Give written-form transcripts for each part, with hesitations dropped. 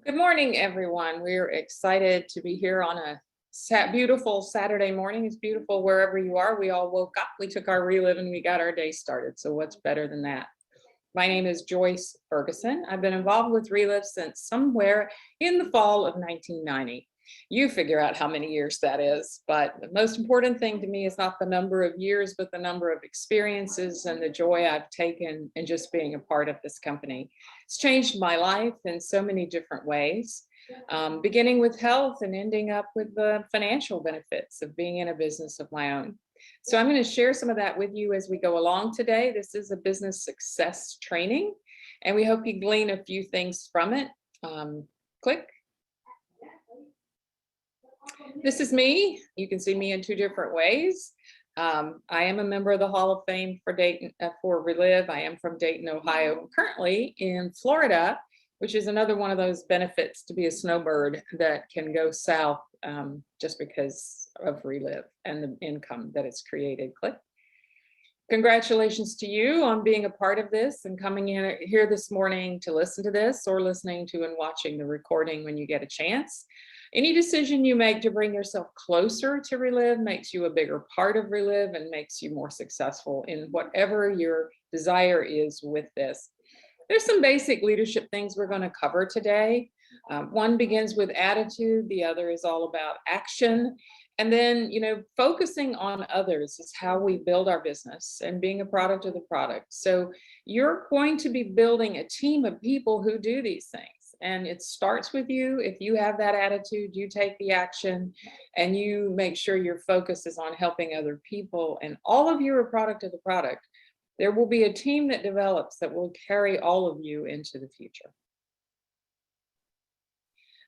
Good morning, everyone. We're excited to be here on a beautiful Saturday morning. It's beautiful wherever you are. We all woke up, we took our relive, and we got our day started. So what's better than that? My name is Joyce Ferguson. I've been involved with Relive since somewhere in the fall of 1990. You figure out how many years that is, but the most important thing to me is not the number of years, but the number of experiences and the joy I've taken in just being a part of this company. It's changed my life in so many different ways, beginning with health and ending up with the financial benefits of being in a business of my own. So I'm going to share some of that with you as we go along today. This is a business success training, and we hope you glean a few things from it. Click. This is me. You can see me in two different ways. I am a member of the Hall of Fame for Dayton for Relive. I am from Dayton, Ohio. I'm currently in Florida, which is another one of those benefits to be a snowbird that can go south just because of Relive and the income that it's created. Click. Congratulations to you on being a part of this and coming in here this morning to listen to this, or listening to and watching the recording when you get a chance. Any decision you make to bring yourself closer to Relive makes you a bigger part of Relive and makes you more successful in whatever your desire is with this. There's some basic leadership things we're going to cover today. One begins with attitude. The other is all about action. And then, focusing on others is how we build our business and being a product of the product. So you're going to be building a team of people who do these things. And it starts with you. If you have that attitude, you take the action and you make sure your focus is on helping other people, and all of you are a product of the product. There will be a team that develops that will carry all of you into the future.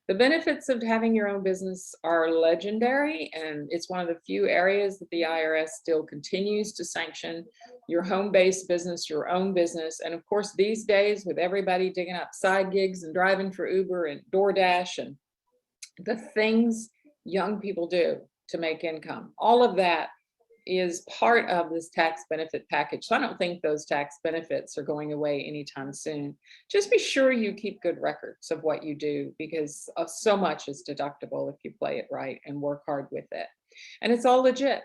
The benefits of having your own business are legendary, and it's one of the few areas that the IRS still continues to sanction your home-based business, your own business. And of course, these days, with everybody digging up side gigs and driving for Uber and DoorDash and the things young people do to make income, all of that is part of this tax benefit package. So I don't think those tax benefits are going away anytime soon. Just be sure you keep good records of what you do, because so much is deductible if you play it right and work hard with it. And it's all legit.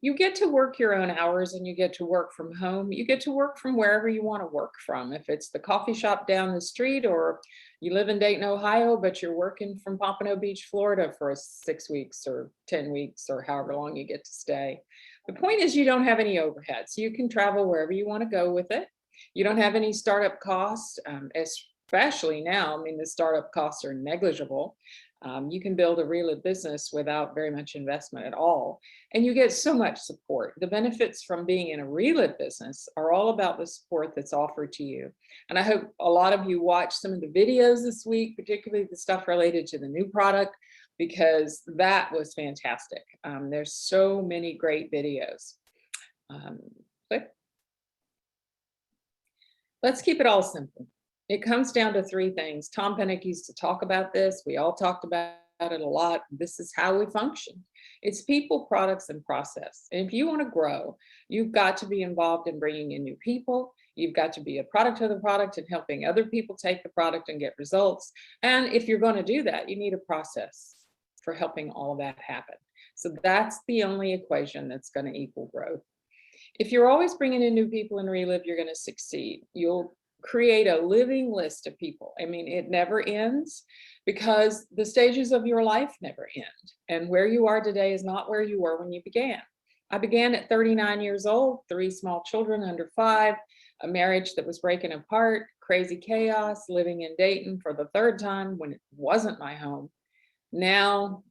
You get to work your own hours, and you get to work from home. You get to work from wherever you want to work from. If it's the coffee shop down the street, or you live in Dayton, Ohio, but you're working from Pompano Beach, Florida for 6 weeks or 10 weeks or however long you get to stay. The point is, you don't have any overhead, so you can travel wherever you want to go with it. You don't have any startup costs, especially now. I mean, the startup costs are negligible. You can build a real business without very much investment at all. And you get so much support. The benefits from being in a real business are all about the support that's offered to you. And I hope a lot of you watched some of the videos this week, particularly the stuff related to the new product, because that was fantastic. There's so many great videos. Click. Let's keep it all simple. It comes down to three things. Tom Pennick used to talk about this. We all talked about it a lot. This is how we function. It's people, products, and process. And if you want to grow, you've got to be involved in bringing in new people. You've got to be a product of the product and helping other people take the product and get results. And if you're going to do that, you need a process for helping all of that happen. So that's the only equation that's going to equal growth. If you're always bringing in new people in Relive, you're going to succeed. You'll create a living list of people. I mean, it never ends, because the stages of your life never end. And where you are today is not where you were when you began. I began at 39 years old, 3 small children under 5, a marriage that was breaking apart, crazy chaos, living in Dayton for the 3rd time when it wasn't my home. Now,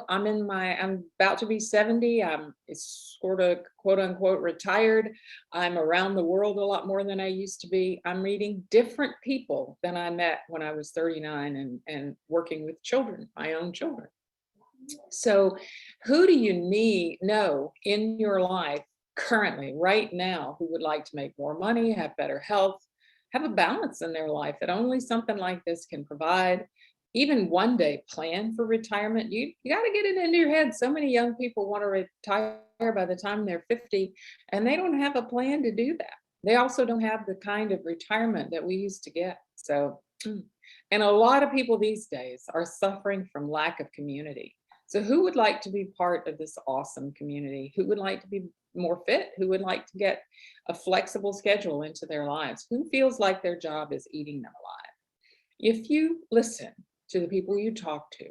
I'm about to be 70. I'm sort of quote unquote retired. I'm around the world a lot more than I used to be. I'm meeting different people than I met when I was 39 and working with children, my own children. So who do you know in your life currently, right now, who would like to make more money, have better health, have a balance in their life that only something like this can provide? Even one day plan for retirement. You got to get it into your head. So many young people want to retire by the time they're 50, and they don't have a plan to do that. They also don't have the kind of retirement that we used to get. So Mm. And a lot of people these days are suffering from lack of community. So, who would like to be part of this awesome community? Who would like to be more fit? Who would like to get a flexible schedule into their lives? Who feels like their job is eating them alive? If you listen to the people you talk to,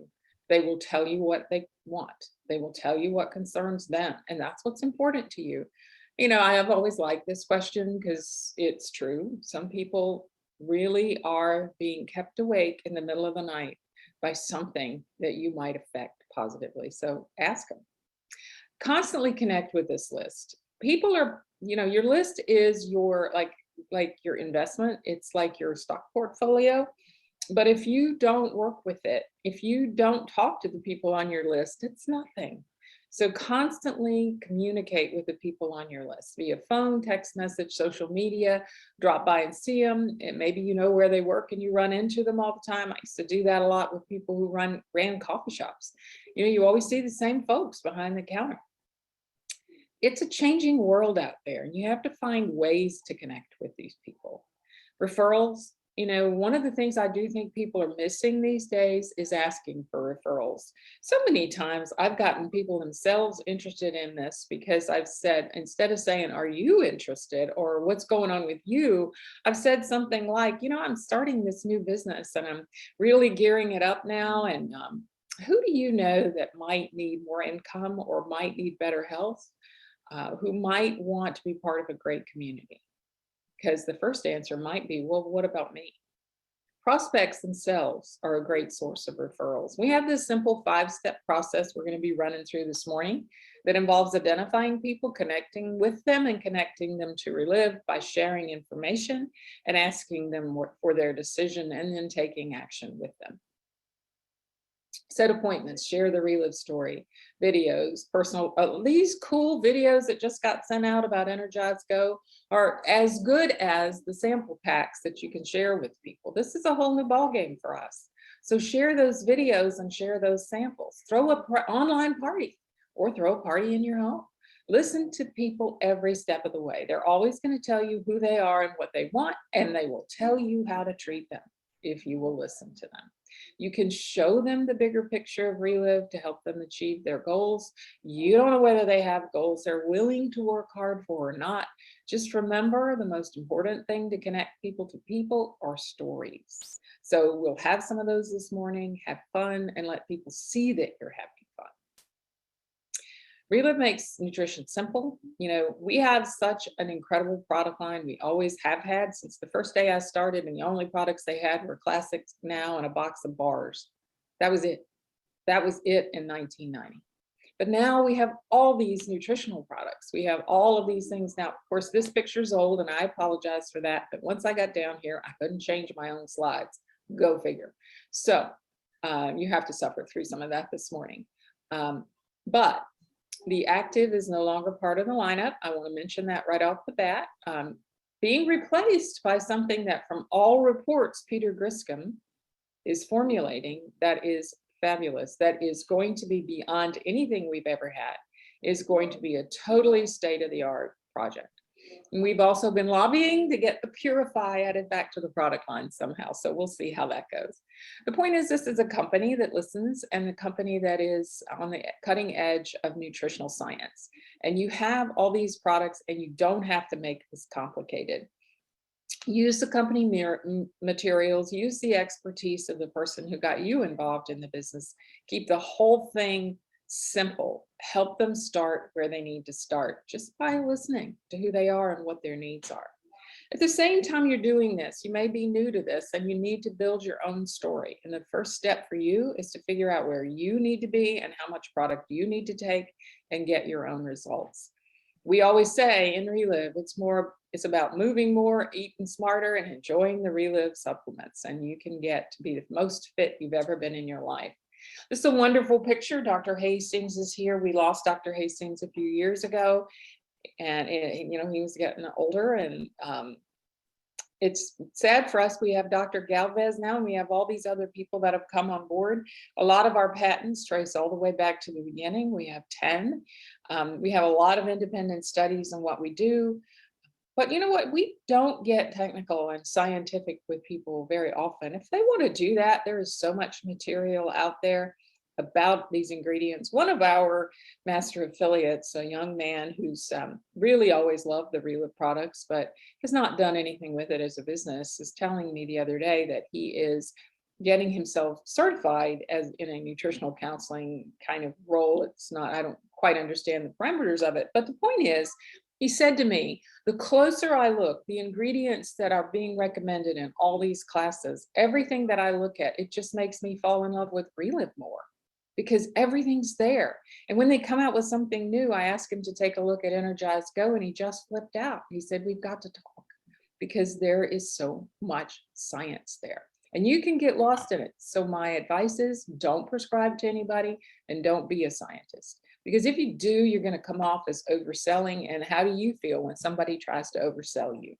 they will tell you what they want. They will tell you what concerns them. And that's what's important to you. I have always liked this question because it's true. Some people really are being kept awake in the middle of the night by something that you might affect positively. So ask them. Constantly connect with this list. People are, your list is your like your investment. It's like your stock portfolio. But if you don't work with it, if you don't talk to the people on your list, it's nothing. So constantly communicate with the people on your list via phone, text message, social media, drop by and see them. And maybe you know where they work and you run into them all the time. I used to do that a lot with people who ran coffee shops. You always see the same folks behind the counter. It's a changing world out there, and you have to find ways to connect with these people. Referrals, one of the things I do think people are missing these days is asking for referrals. So many times I've gotten people themselves interested in this because I've said, instead of saying, "Are you interested?" or "What's going on with you?" I've said something like, "I'm starting this new business and I'm really gearing it up now. And who do you know that might need more income or might need better health? Who might want to be part of a great community?" Because the first answer might be, "Well, what about me?" Prospects themselves are a great source of referrals. We have this simple 5-step process we're going to be running through this morning that involves identifying people, connecting with them, and connecting them to Relive by sharing information and asking them for their decision, and then taking action with them. Set appointments, share the Relive story, videos, personal, these cool videos that just got sent out about Energize Go are as good as the sample packs that you can share with people. This is a whole new ballgame for us. So share those videos and share those samples. Throw an online party or throw a party in your home. Listen to people every step of the way. They're always going to tell you who they are and what they want, and they will tell you how to treat them if you will listen to them. You can show them the bigger picture of Relive to help them achieve their goals. You don't know whether they have goals they're willing to work hard for or not. Just remember, the most important thing to connect people to people are stories. So we'll have some of those this morning. Have fun and let people see that you're having fun. Relive makes nutrition simple. We have such an incredible product line. We always have had since the first day I started, and the only products they had were Classics Now and a box of bars. That was it. That was it in 1990. But now we have all these nutritional products. We have all of these things now. Of course, this picture's old, and I apologize for that. But once I got down here, I couldn't change my own slides. Go figure. So you have to suffer through some of that this morning. But the active is no longer part of the lineup. I want to mention that right off the bat. Being replaced by something that, from all reports, Peter Griscom is formulating that is fabulous, that is going to be beyond anything we've ever had, is going to be a totally state-of-the-art project. And we've also been lobbying to get the Purify added back to the product line somehow. So we'll see how that goes. The point is, this is a company that listens and a company that is on the cutting edge of nutritional science. And you have all these products and you don't have to make this complicated. Use the company materials, use the expertise of the person who got you involved in the business. Keep the whole thing simple. Help them start where they need to start just by listening to who they are and what their needs are. At the same time you're doing this, you may be new to this and you need to build your own story. And the first step for you is to figure out where you need to be and how much product you need to take and get your own results. We always say in Relive, it's about moving more, eating smarter, and enjoying the Relive supplements. And you can get to be the most fit you've ever been in your life. This is a wonderful picture. Dr. Hastings is here. We lost Dr. Hastings a few years ago, and he was getting older, and it's sad for us. We have Dr. Galvez now, and we have all these other people that have come on board. A lot of our patents trace all the way back to the beginning. We have 10. We have a lot of independent studies on what we do. But you know what? We don't get technical and scientific with people very often. If they want to do that, there is so much material out there about these ingredients. One of our master affiliates, a young man who's really always loved the Relive products, but has not done anything with it as a business, is telling me the other day that he is getting himself certified as in a nutritional counseling kind of role. It's not, I don't quite understand the parameters of it, but the point is, he said to me, the closer I look, the ingredients that are being recommended in all these classes, everything that I look at, it just makes me fall in love with Relive more because everything's there. And when they come out with something new, I asked him to take a look at Energize Go and he just flipped out. He said, we've got to talk because there is so much science there and you can get lost in it. So my advice is don't prescribe to anybody and don't be a scientist. Because if you do, you're going to come off as overselling. And how do you feel when somebody tries to oversell you?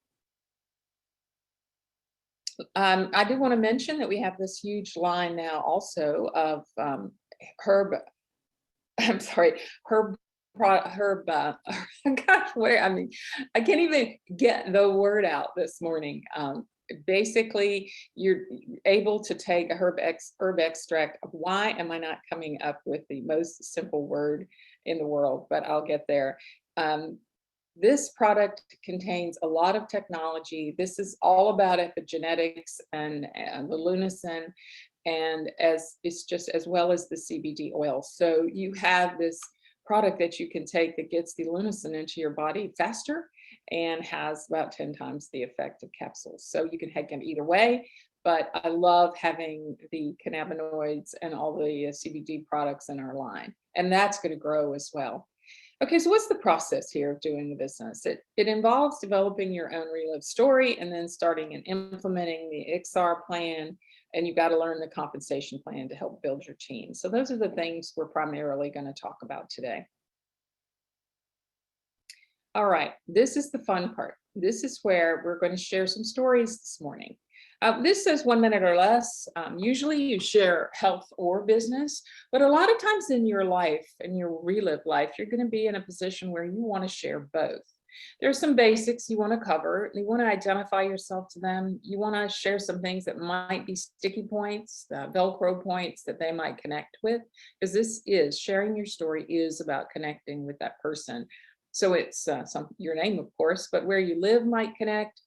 I do want to mention that we have this huge line now also of herb, I'm sorry, herb, gosh, where, I mean, I can't even get the word out this morning. Basically, you're able to take a herb extract. Why am I not coming up with the most simple word in the world? But I'll get there. This product contains a lot of technology. This is all about epigenetics and the lunasin, and as it's just as well as the CBD oil. So you have this product that you can take that gets the lunasin into your body faster and has about 10 times the effect of capsules. So you can take them either way, but I love having the cannabinoids and all the CBD products in our line, and that's going to grow as well. Okay, so what's the process here of doing the business? It involves developing your own Relive story and then starting and implementing the XR plan, and you've got to learn the compensation plan to help build your team. So those are the things we're primarily going to talk about today. All right, this is the fun part. This is where we're going to share some stories this morning. This says 1 minute or less. Usually you share health or business, but a lot of times in your life, in your Relive life, you're going to be in a position where you want to share both. There's some basics you want to cover. You want to identify yourself to them. You want to share some things that might be sticky points, Velcro points that they might connect with, because this is sharing your story is about connecting with that person. So it's your name, of course, but where you live might connect.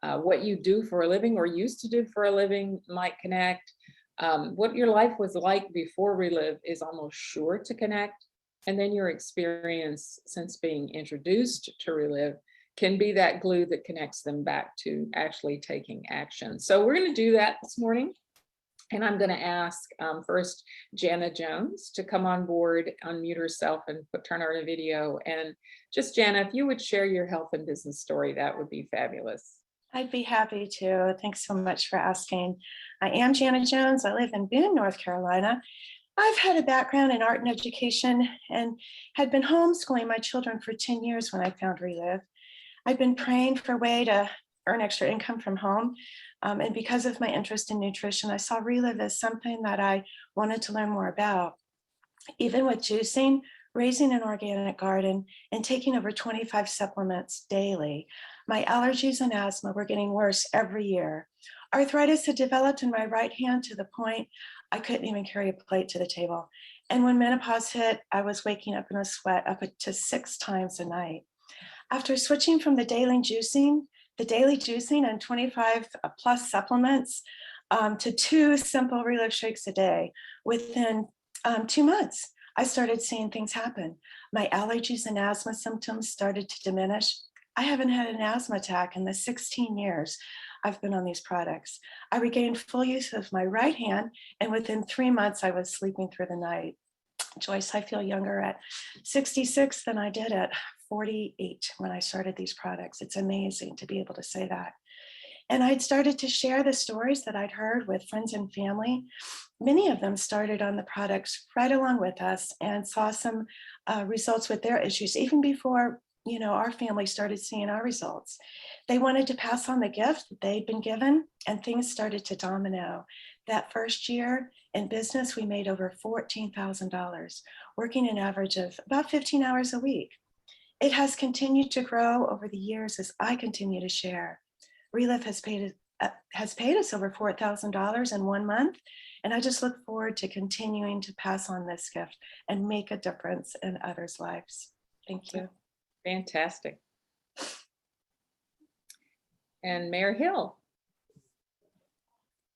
What you do for a living or used to do for a living might connect. What your life was like before Relive is almost sure to connect. And then your experience since being introduced to Relive can be that glue that connects them back to actually taking action. So we're going to do that this morning. And I'm going to ask first Jana Jones to come on board, unmute herself and turn her video. And just Jana, if you would share your health and business story, that would be fabulous. I'd be happy to. Thanks so much for asking. I am Jana Jones. I live in Boone, North Carolina. I've had a background in art and education and had been homeschooling my children for 10 years when I found Relive. I've been praying for a way to earn extra income from home. And because of my interest in nutrition, I saw Relive as something that I wanted to learn more about. Even with juicing, raising an organic garden, and taking over 25 supplements daily, my allergies and asthma were getting worse every year. Arthritis had developed in my right hand to the point I couldn't even carry a plate to the table. And when menopause hit, I was waking up in a sweat up to 6 times a night. After switching from the daily juicing and 25 plus supplements to 2 simple Relive shakes a day, within 2 months, I started seeing things happen. My allergies and asthma symptoms started to diminish. I haven't had an asthma attack in the 16 years I've been on these products. I regained full use of my right hand, and within 3 months, I was sleeping through the night. Joyce, I feel younger at 66 than I did at 48 when I started these products. It's amazing to be able to say that. And I'd started to share the stories that I'd heard with friends and family. Many of them started on the products right along with us and saw some results with their issues, even before our family started seeing our results. They wanted to pass on the gift that they'd been given, and things started to domino. That first year in business, we made over $14,000, working an average of about 15 hours a week. It has continued to grow over the years as I continue to share. Relive has paid us over $4,000 in 1 month, and I just look forward to continuing to pass on this gift and make a difference in others' lives. Thank you. Fantastic. And Mayor Hill.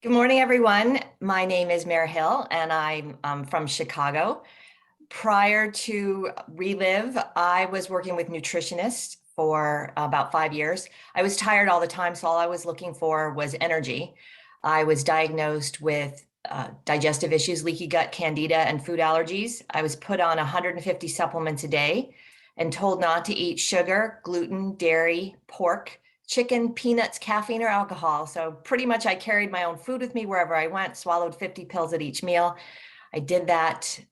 Good morning, everyone. My name is Mary Hill, and I'm from Chicago. Prior to Relive, I was working with nutritionists for about 5 years. I was tired all the time, so all I was looking for was energy. I was diagnosed with digestive issues, leaky gut, candida, and food allergies. I was put on 150 supplements a day and told not to eat sugar, gluten, dairy, pork, chicken, peanuts, caffeine, or alcohol. So pretty much I carried my own food with me wherever I went, swallowed 50 pills at each meal. I did that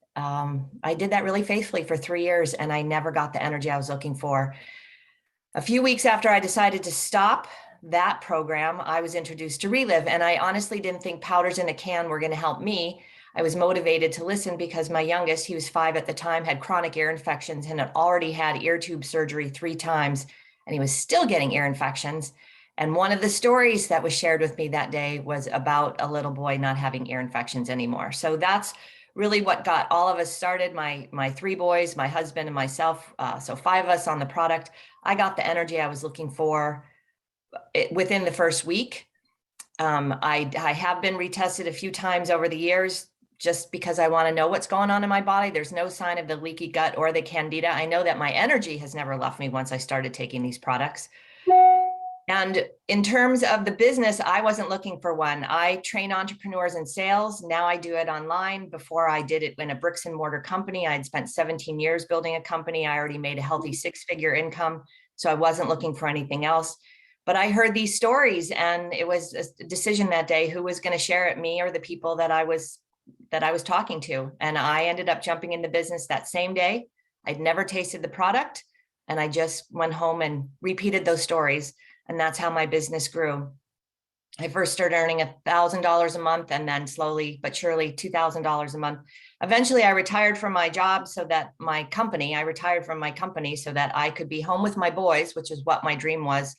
really faithfully for 3 years, and I never got the energy I was looking for. A few weeks after I decided to stop that program, I was introduced to Relive, and I honestly didn't think powders in a can were going to help me. I was motivated to listen because my youngest, he was 5 at the time, had chronic ear infections and had already had ear tube surgery 3 times, and he was still getting ear infections. And one of the stories that was shared with me that day was about a little boy not having ear infections anymore. So that's really what got all of us started, my 3 boys, my husband, and myself. So 5 of us on the product. I got the energy I was looking for within the first week. I have been retested a few times over the years just because I want to know what's going on in my body. There's no sign of the leaky gut or the candida. I know that my energy has never left me once I started taking these products. And in terms of the business, I wasn't looking for one. I train entrepreneurs in sales. Now I do it online. Before I did it in a bricks and mortar company. I had spent 17 years building a company. I already made a healthy 6-figure income. So I wasn't looking for anything else. But I heard these stories, and it was a decision that day who was going to share it, me or the people that I was talking to. And I ended up jumping into business that same day. I'd never tasted the product, and I just went home and repeated those stories. And that's how my business grew. I first started earning $1,000 a month, and then slowly but surely $2,000 a month. Eventually I retired from my job so that I retired from my company so that I could be home with my boys, which is what my dream was,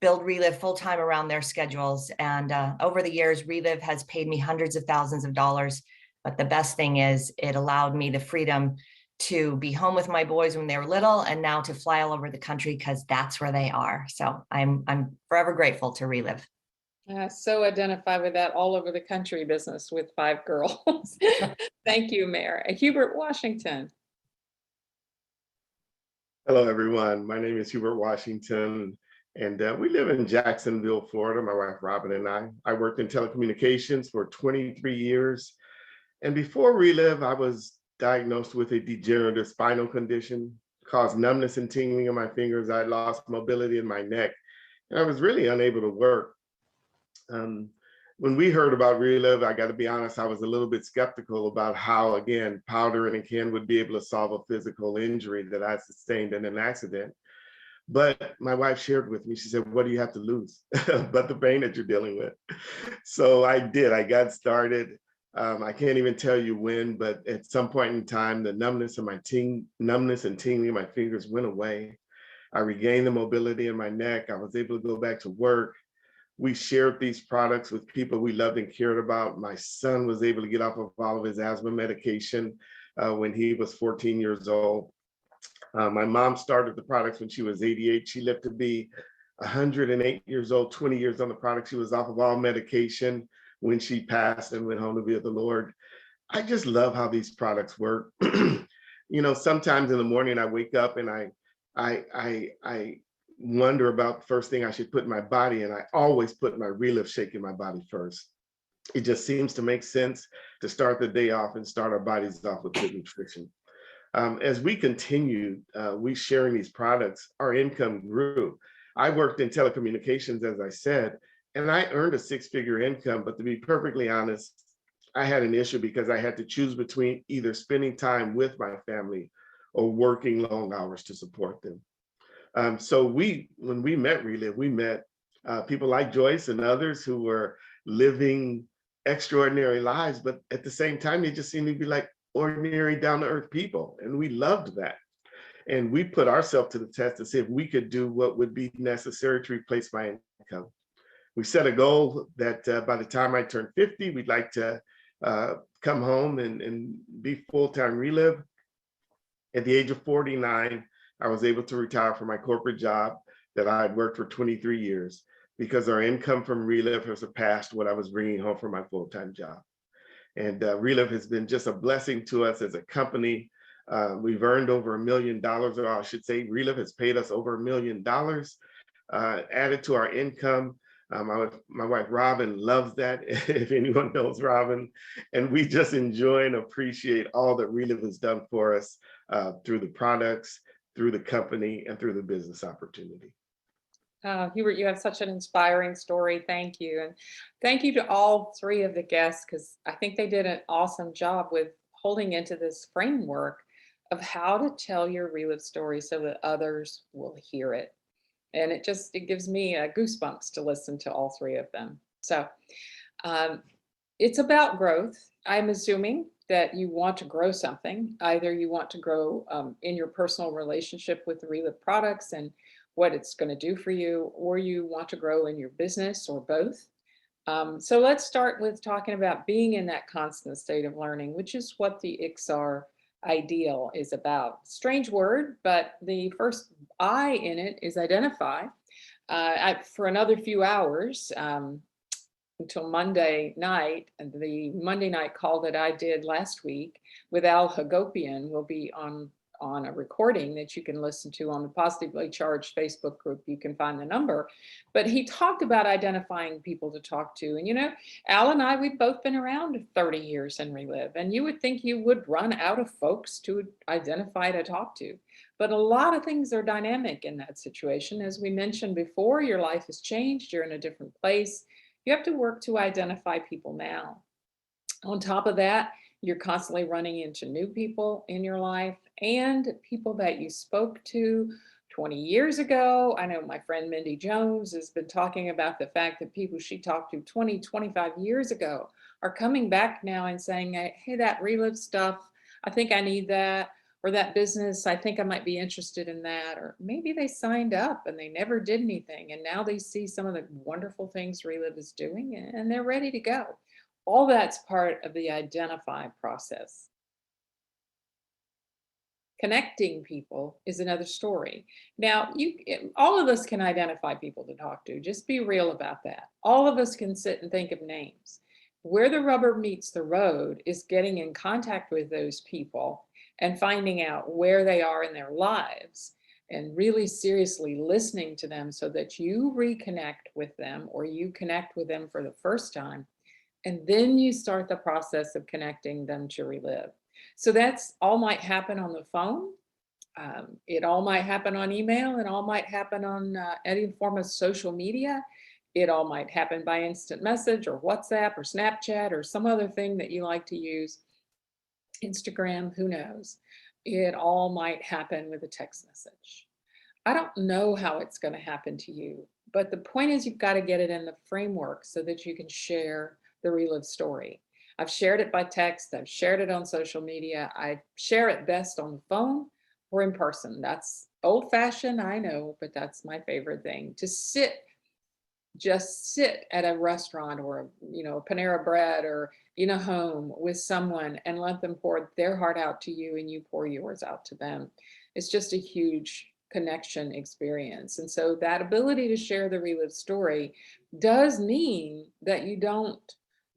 build Relive full-time around their schedules. And over the years, Relive has paid me hundreds of thousands of dollars. But the best thing is it allowed me the freedom to be home with my boys when they were little, and now to fly all over the country because that's where they are. So I'm forever grateful to Relive. I so identify with that all over the country business with 5 girls. Thank you, Mayor. Hubert Washington. Hello, everyone. My name is Hubert Washington, and we live in Jacksonville, Florida. My wife, Robin, and I worked in telecommunications for 23 years. And before Relive, I was diagnosed with a degenerative spinal condition, caused numbness and tingling in my fingers. I lost mobility in my neck, and I was really unable to work. When we heard about Relive, I got to be honest, I was a little bit skeptical about how, again, powder in a can would be able to solve a physical injury that I sustained in an accident. But my wife shared with me, she said, what do you have to lose but the pain that you're dealing with? So I did, I got started. I can't even tell you when, but at some point in time, the numbness and tingling in my fingers went away. I regained the mobility in my neck. I was able to go back to work. We shared these products with people we loved and cared about. My son was able to get off of all of his asthma medication when he was 14 years old. My mom started the products when she was 88. She lived to be 108 years old, 20 years on the product. She was off of all medication when she passed and went home to be with the Lord. I just love how these products work. You know, sometimes in the morning I wake up and I wonder about the first thing I should put in my body, and I always put my Relive shake in my body first. It just seems to make sense to start the day off and start our bodies off with good nutrition. As we continued, we sharing these products, our income grew. I worked in telecommunications, as I said, and I earned a 6-figure income, but to be perfectly honest, I had an issue because I had to choose between either spending time with my family or working long hours to support them. So when we met Relive, we met people like Joyce and others who were living extraordinary lives, but at the same time, they just seemed to be like ordinary, down-to-earth people, and we loved that. And we put ourselves to the test to see if we could do what would be necessary to replace my income. We set a goal that by the time I turn 50, we'd like to come home and be full-time Relive. At the age of 49, I was able to retire from my corporate job that I had worked for 23 years because our income from Relive has surpassed what I was bringing home from my full-time job. And Relive has been just a blessing to us as a company. We've earned over $1 million, or I should say Relive has paid us over $1 million, added to our income. My wife Robin loves that, if anyone knows Robin, and we just enjoy and appreciate all that Relive has done for us through the products, through the company, and through the business opportunity. Hubert, you have such an inspiring story. Thank you. And thank you to all three of the guests, because I think they did an awesome job with holding into this framework of how to tell your Relive story so that others will hear it. And it gives me goosebumps to listen to all three of them. So it's about growth. I'm assuming that you want to grow something. Either you want to grow in your personal relationship with the Relive products and what it's going to do for you, or you want to grow in your business, or both. So let's start with talking about being in that constant state of learning, which is what the ICSAR ideal is about. Strange word, but the first I in it is identify. For another few hours until Monday night, and the Monday night call that I did last week with Al Hagopian will be on a recording that you can listen to on the Positively Charged Facebook group. You can find the number. But he talked about identifying people to talk to. And, you know, Al and I, we've both been around 30 years in Relive. And you would think you would run out of folks to identify to talk to. But a lot of things are dynamic in that situation. As we mentioned before, your life has changed. You're in a different place. You have to work to identify people now. On top of that, you're constantly running into new people in your life and people that you spoke to 20 years ago. I know my friend Mindy Jones has been talking about the fact that people she talked to 20, 25 years ago are coming back now and saying, hey, that Relive stuff, I think I need that. Or that business, I think I might be interested in that. Or maybe they signed up and they never did anything. And now they see some of the wonderful things Relive is doing and they're ready to go. All that's part of the identify process. Connecting people is another story. Now, all of us can identify people to talk to. Just be real about that. All of us can sit and think of names. Where the rubber meets the road is getting in contact with those people and finding out where they are in their lives and really seriously listening to them so that you reconnect with them or you connect with them for the first time. And then you start the process of connecting them to Relive. So that's all might happen on the phone. It all might happen on email. It all might happen on any form of social media. It all might happen by instant message or WhatsApp or Snapchat or some other thing that you like to use. Instagram, who knows? It all might happen with a text message. I don't know how it's going to happen to you, but the point is you've got to get it in the framework so that you can share the Relive story. I've shared it by text. I've shared it on social media. I share it best on the phone or in person. That's old fashioned, I know, but that's my favorite thing. To just sit at a restaurant or, you know, Panera Bread or in a home with someone and let them pour their heart out to you and you pour yours out to them. It's just a huge connection experience. And so that ability to share the Relive story does mean that you don't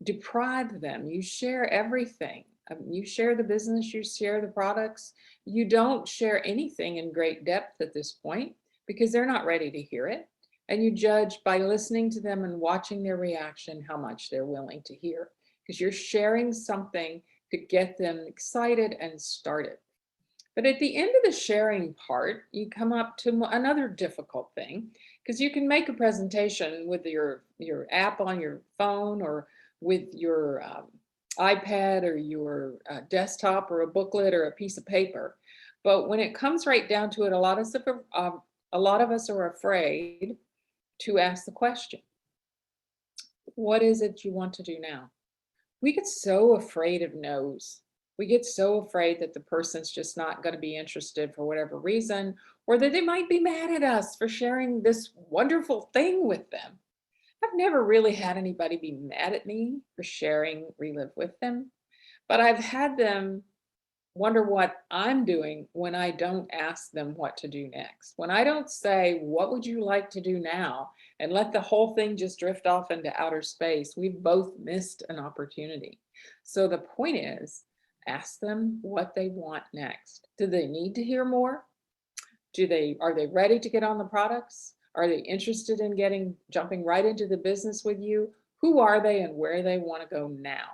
deprive them. You share everything. You share the business, you share the products. You don't share anything in great depth at this point because they're not ready to hear it. And you judge by listening to them and watching their reaction, how much they're willing to hear, because you're sharing something to get them excited and started. But at the end of the sharing part, you come up to another difficult thing, because you can make a presentation with your app on your phone or with your iPad or your desktop or a booklet or a piece of paper. But when it comes right down to it, a lot of us are afraid to ask the question, what is it you want to do now? We get so afraid of no's. We get so afraid that the person's just not going to be interested for whatever reason, or that they might be mad at us for sharing this wonderful thing with them. I've never really had anybody be mad at me for sharing Relive with them, but I've had them wonder what I'm doing when I don't ask them what to do next. When I don't say, what would you like to do now? And let the whole thing just drift off into outer space, we've both missed an opportunity. So the point is, ask them what they want next. Do they need to hear more? Are they ready to get on the products? Are they interested in jumping right into the business with you? Who are they and where they want to go now?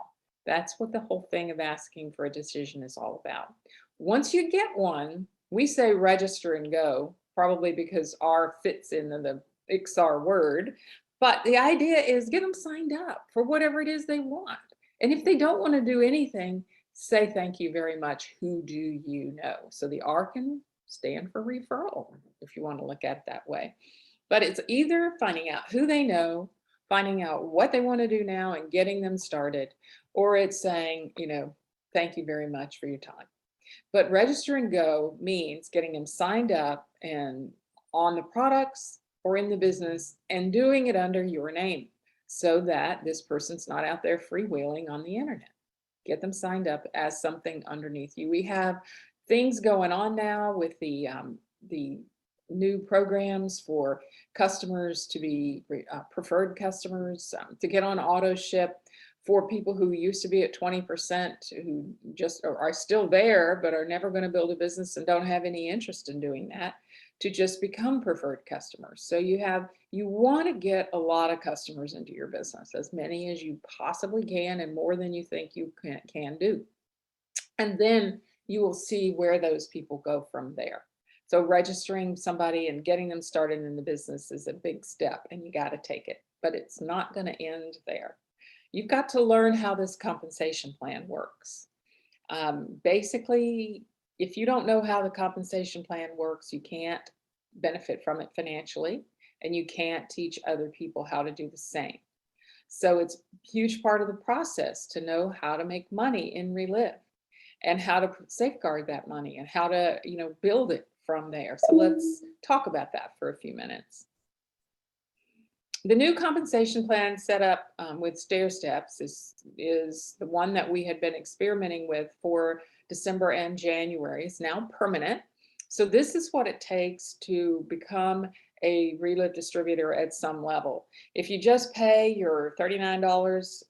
That's what the whole thing of asking for a decision is all about. Once you get one, we say register and go, probably because R fits into the XR word. But the idea is get them signed up for whatever it is they want. And if they don't want to do anything, say thank you very much. Who do you know? So the R can stand for referral, if you want to look at it that way. But it's either finding out who they know, finding out what they want to do now and getting them started, or it's saying, thank you very much for your time. But register and go means getting them signed up and on the products or in the business and doing it under your name so that this person's not out there freewheeling on the internet. Get them signed up as something underneath you. We have things going on now with the new programs for customers to be preferred customers, to get on auto ship, for people who used to be at 20%, who just are still there, but are never going to build a business and don't have any interest in doing that, to just become preferred customers. So you want to get a lot of customers into your business, as many as you possibly can and more than you think you can do. And then you will see where those people go from there. So registering somebody and getting them started in the business is a big step and you got to take it, but it's not going to end there. You've got to learn how this compensation plan works. Basically, if you don't know how the compensation plan works, you can't benefit from it financially, and you can't teach other people how to do the same. So it's a huge part of the process to know how to make money in Relive and how to safeguard that money and how to, build it from there. So let's talk about that for a few minutes. The new compensation plan set up with stair steps is the one that we had been experimenting with for December and January. It's now permanent. So this is what it takes to become a Relive distributor at some level. If you just pay your $39,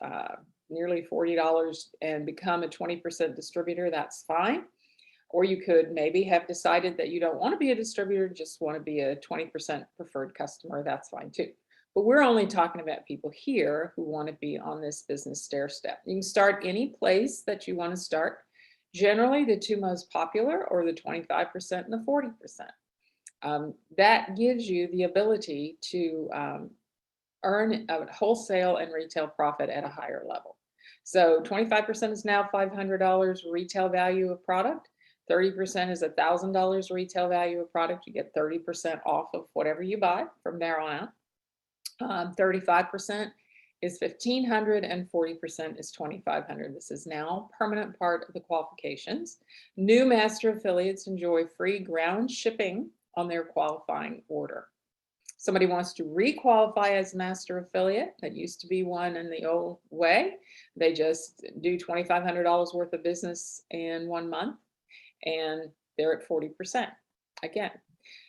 nearly $40 and become a 20% distributor, that's fine. Or you could maybe have decided that you don't want to be a distributor, just want to be a 20% preferred customer. That's fine too. But we're only talking about people here who want to be on this business stair step. You can start any place that you want to start. Generally, the two most popular are the 25% and the 40%. That gives you the ability to earn a wholesale and retail profit at a higher level. So 25% is now $500 retail value of product. 30% is $1,000 retail value of product. You get 30% off of whatever you buy from there on out. 35% is $1,500 and 40% is $2,500. This is now a permanent part of the qualifications. New master affiliates enjoy free ground shipping on their qualifying order. Somebody wants to re-qualify as master affiliate, that used to be one in the old way. They just do $2,500 worth of business in 1 month and they're at 40% again.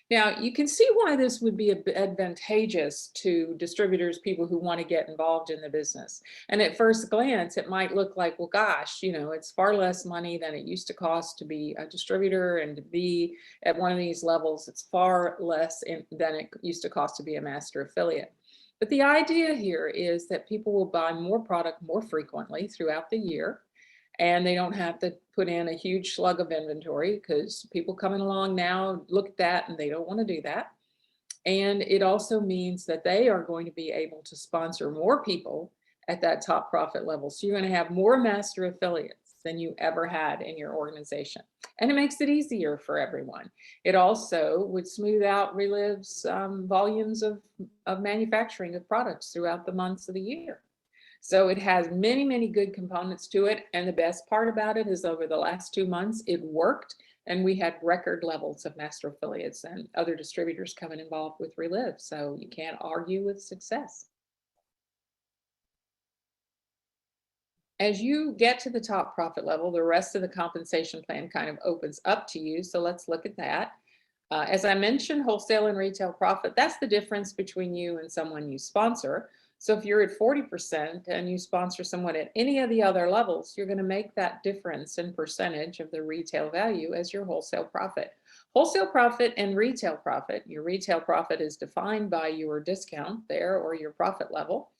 Now, you can see why this would be advantageous to distributors, people who want to get involved in the business. And at first glance, it might look like, well, gosh, it's far less money than it used to cost to be a distributor and to be at one of these levels. It's far less than it used to cost to be a master affiliate. But the idea here is that people will buy more product more frequently throughout the year. And they don't have to put in a huge slug of inventory because people coming along now look at that and they don't want to do that. And it also means that they are going to be able to sponsor more people at that top profit level. So you're going to have more master affiliates than you ever had in your organization. And it makes it easier for everyone. It also would smooth out Relive's volumes of manufacturing of products throughout the months of the year. So it has many, many good components to it. And the best part about it is over the last 2 months, it worked. And we had record levels of master affiliates and other distributors coming involved with Relive. So you can't argue with success. As you get to the top profit level, the rest of the compensation plan kind of opens up to you. So let's look at that. As I mentioned, wholesale and retail profit, that's the difference between you and someone you sponsor. So if you're at 40% and you sponsor someone at any of the other levels, you're going to make that difference in percentage of the retail value as your wholesale profit. Wholesale profit and retail profit. Your retail profit is defined by your discount there or your profit level.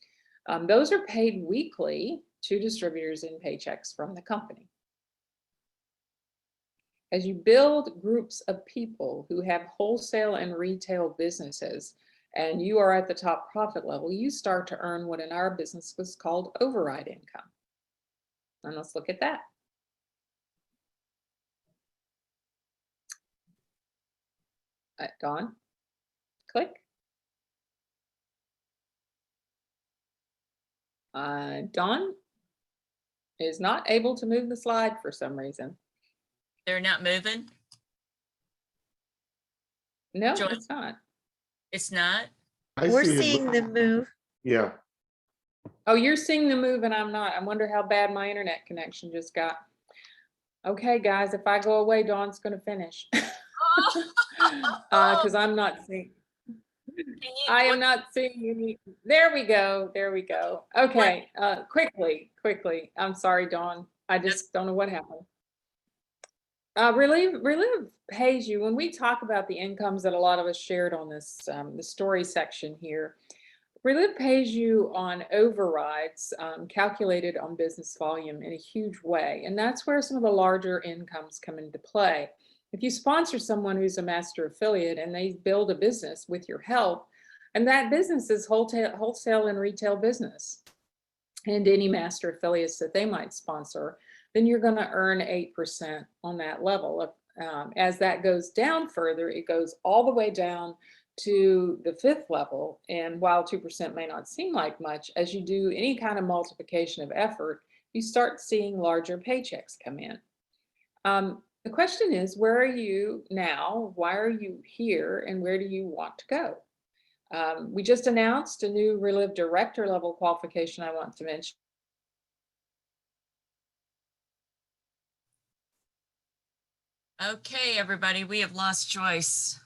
Those are paid weekly to distributors in paychecks from the company. As you build groups of people who have wholesale and retail businesses, and you are at the top profit level, you start to earn what in our business was called override income. And let's look at that. Dawn, click. Dawn is not able to move the slide for some reason. They're not moving? No, Joyce? it's not. It's not? We're see it. seeing them move. Yeah. Oh, you're seeing the move and I'm not. I wonder how bad my internet connection just got. Okay, guys, if I go away, Dawn's going to finish. Because I'm not seeing. I am not seeing any. There we go. There we go. Okay. Quickly. I'm sorry, Dawn. I just don't know what happened. Relive pays you when we talk about the incomes that a lot of us shared on this the story section here. Relive pays you on overrides calculated on business volume in a huge way, and that's where some of the larger incomes come into play. If you sponsor someone who's a master affiliate and they build a business with your help, and that business is wholesale and retail business, and any master affiliates that they might sponsor, then you're going to earn 8% on that level. As that goes down further, it goes all the way down to the 5th level. And while 2% may not seem like much, as you do any kind of multiplication of effort, you start seeing larger paychecks come in. The question is, where are you now? Why are you here? And where do you want to go? We just announced a new Relive director level qualification I want to mention. Okay, everybody, we have lost Joyce.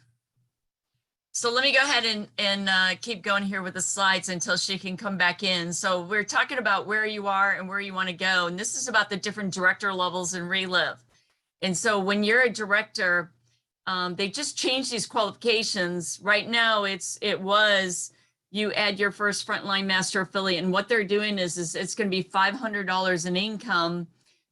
So let me go ahead and keep going here with the slides until she can come back in. So we're talking about where you are and where you want to go. And this is about the different director levels in Relive. And so when you're a director, they just changed these qualifications. Right now, it was you add your first frontline master affiliate. And what they're doing is it's going to be $500 in income.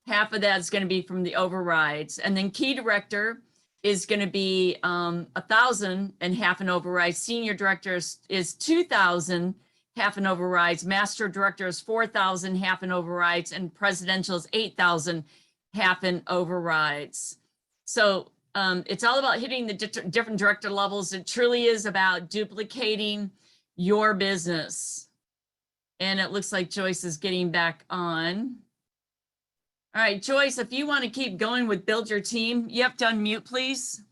Half of that is going to be from the overrides. And then key director is going to be 1,000 and half an override. Senior director is 2,000, half an overrides. Master director is 4,000, half an overrides. And presidential is 8,000, half an overrides. So it's all about hitting the different director levels. It truly is about duplicating your business. And it looks like Joyce is getting back on. All right, Joyce, if you want to keep going with build your team, you have to unmute, please.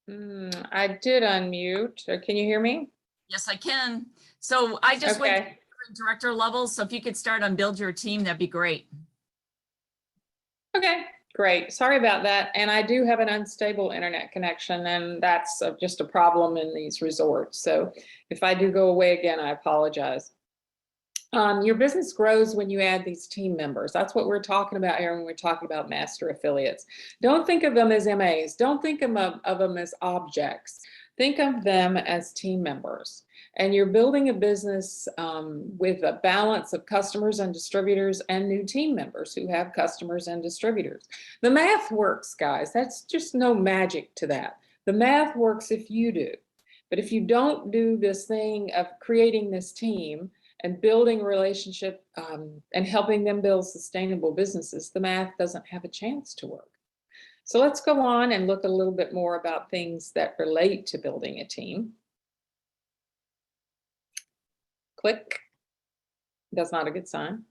I did unmute. Can you hear me? Yes, I can. So I just went Okay. to director levels. So if you could start on build your team, that'd be great. Okay, great. Sorry about that. And I do have an unstable internet connection, and that's just a problem in these resorts. So if I do go away again, I apologize. Your business grows when you add these team members. That's what we're talking about here when we're talking about master affiliates. Don't think of them as MAs. Don't think of them as objects. Think of them as team members. And you're building a business with a balance of customers and distributors and new team members who have customers and distributors. The math works, guys. That's just no magic to that. The math works if you do. But if you don't do this thing of creating this team and building a relationship and helping them build sustainable businesses, the math doesn't have a chance to work. So let's go on and look a little bit more about things that relate to building a team. Click. That's not a good sign.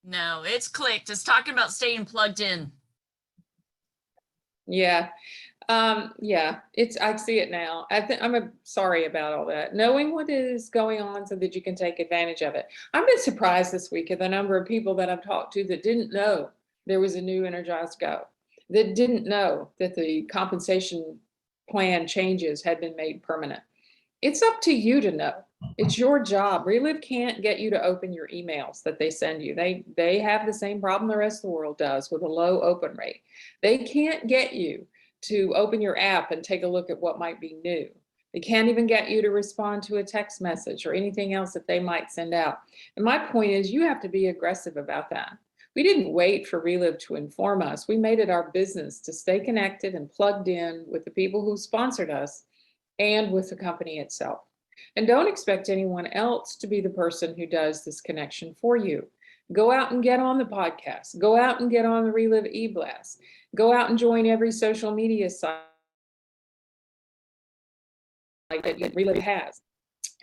No, it's clicked. It's talking about staying plugged in. Yeah. Yeah, I see it now. Sorry about all that. Knowing what is going on so that you can take advantage of it. I've been surprised this week at the number of people that I've talked to that didn't know there was a new Energized Go, that didn't know that the compensation plan changes had been made permanent. It's up to you to know. It's your job. Relive can't get you to open your emails that they send you. They have the same problem the rest of the world does with a low open rate. They can't get you to open your app and take a look at what might be new. They can't even get you to respond to a text message or anything else that they might send out. And my point is, you have to be aggressive about that. We didn't wait for Relive to inform us. We made it our business to stay connected and plugged in with the people who sponsored us and with the company itself. And don't expect anyone else to be the person who does this connection for you. Go out and get on the podcast. Go out and get on the Relive e-blast. Go out and join every social media site that Relive has.